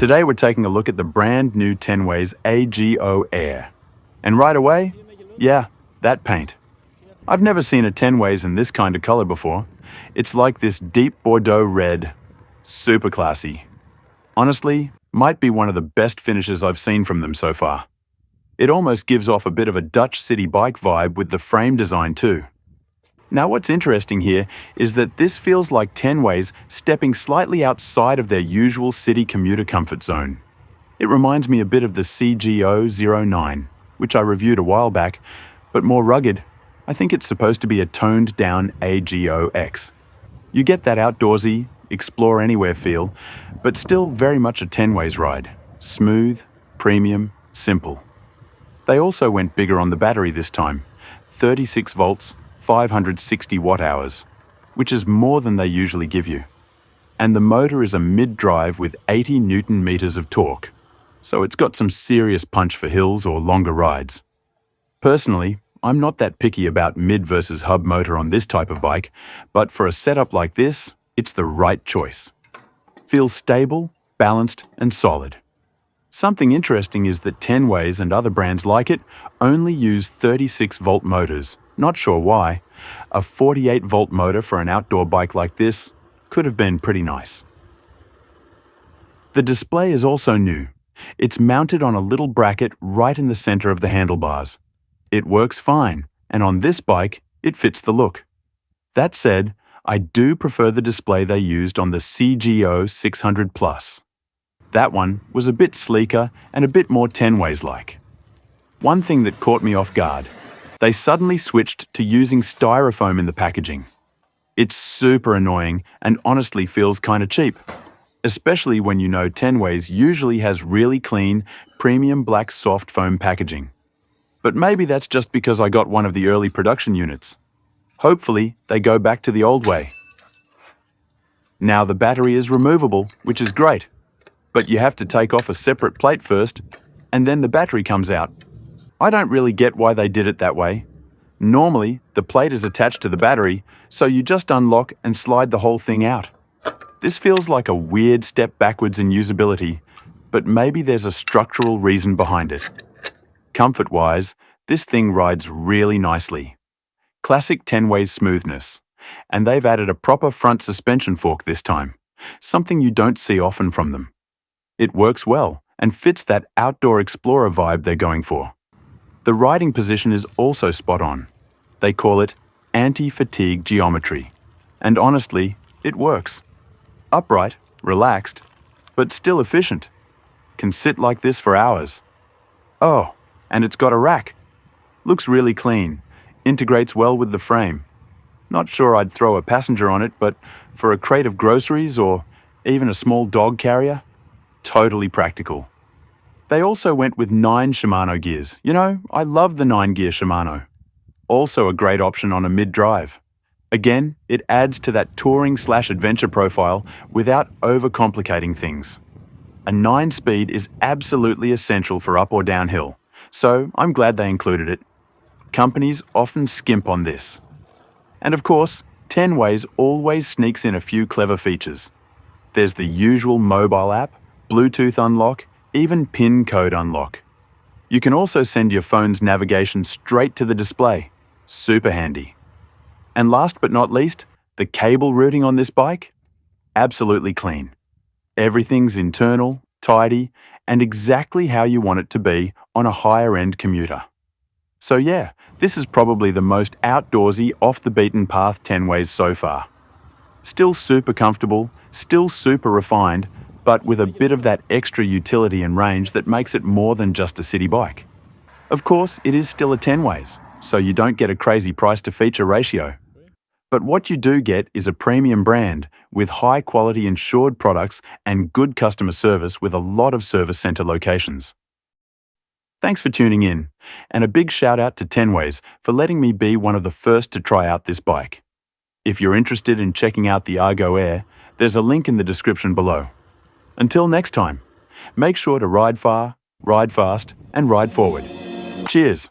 Today we're taking a look at the brand new Tenways AGO-AIR. And right away, yeah, that paint. I've never seen a Tenways in this kind of color before. It's like this deep Bordeaux red. Super classy. Honestly, might be one of the best finishes I've seen from them so far. It almost gives off a bit of a Dutch city bike vibe with the frame design too. Now what's interesting here is that this feels like Tenways stepping slightly outside of their usual city commuter comfort zone. It reminds me a bit of the CGO-09, which I reviewed a while back, but more rugged. I think it's supposed to be a toned down AGO-X. You get that outdoorsy, explore anywhere feel, but still very much a Tenways ride. Smooth, premium, simple. They also went bigger on the battery this time, 36 volts, 560 watt-hours, which is more than they usually give you. And the motor is a mid-drive with 80 Newton-meters of torque, so it's got some serious punch for hills or longer rides. Personally, I'm not that picky about mid versus hub motor on this type of bike, but for a setup like this, it's the right choice. Feels stable, balanced, and solid. Something interesting is that Tenways and other brands like it only use 36-volt motors. Not sure why. A 48-volt motor for an outdoor bike like this could have been pretty nice. The display is also new. It's mounted on a little bracket right in the center of the handlebars. It works fine, and on this bike, it fits the look. That said, I do prefer the display they used on the CGO 600 Plus. That one was a bit sleeker and a bit more Tenways-like. One thing that caught me off guard: they suddenly switched to using styrofoam in the packaging. It's super annoying and honestly feels kinda cheap, especially when you know Tenways usually has really clean, premium black soft foam packaging. But maybe that's just because I got one of the early production units. Hopefully, they go back to the old way. Now the battery is removable, which is great, but you have to take off a separate plate first, and then the battery comes out. I don't really get why they did it that way. Normally, the plate is attached to the battery, so you just unlock and slide the whole thing out. This feels like a weird step backwards in usability, but maybe there's a structural reason behind it. Comfort-wise, this thing rides really nicely. Classic Tenways smoothness, and they've added a proper front suspension fork this time, something you don't see often from them. It works well and fits that outdoor explorer vibe they're going for. The riding position is also spot on. They call it anti-fatigue geometry. And honestly, it works. Upright, relaxed, but still efficient. Can sit like this for hours. Oh, and it's got a rack. Looks really clean. Integrates well with the frame. Not sure I'd throw a passenger on it, but for a crate of groceries or even a small dog carrier, totally practical. They also went with 9 Shimano gears. You know, I love the 9-gear Shimano. Also a great option on a mid-drive. Again, it adds to that touring/adventure profile without overcomplicating things. A 9-speed is absolutely essential for up or downhill, so I'm glad they included it. Companies often skimp on this. And of course, Tenways always sneaks in a few clever features. There's the usual mobile app, Bluetooth unlock, even PIN code unlock. You can also send your phone's navigation straight to the display. Super handy. And last but not least, the cable routing on this bike? Absolutely clean. Everything's internal, tidy, and exactly how you want it to be on a higher-end commuter. So yeah, this is probably the most outdoorsy, off-the-beaten-path Tenways so far. Still super comfortable, still super refined, but with a bit of that extra utility and range that makes it more than just a city bike. Of course, it is still a Tenways, so you don't get a crazy price-to-feature ratio. But what you do get is a premium brand with high-quality insured products and good customer service with a lot of service center locations. Thanks for tuning in, and a big shout out to Tenways for letting me be one of the first to try out this bike. If you're interested in checking out the AGO-AIR, there's a link in the description below. Until next time, make sure to ride far, ride fast, and ride forward. Cheers!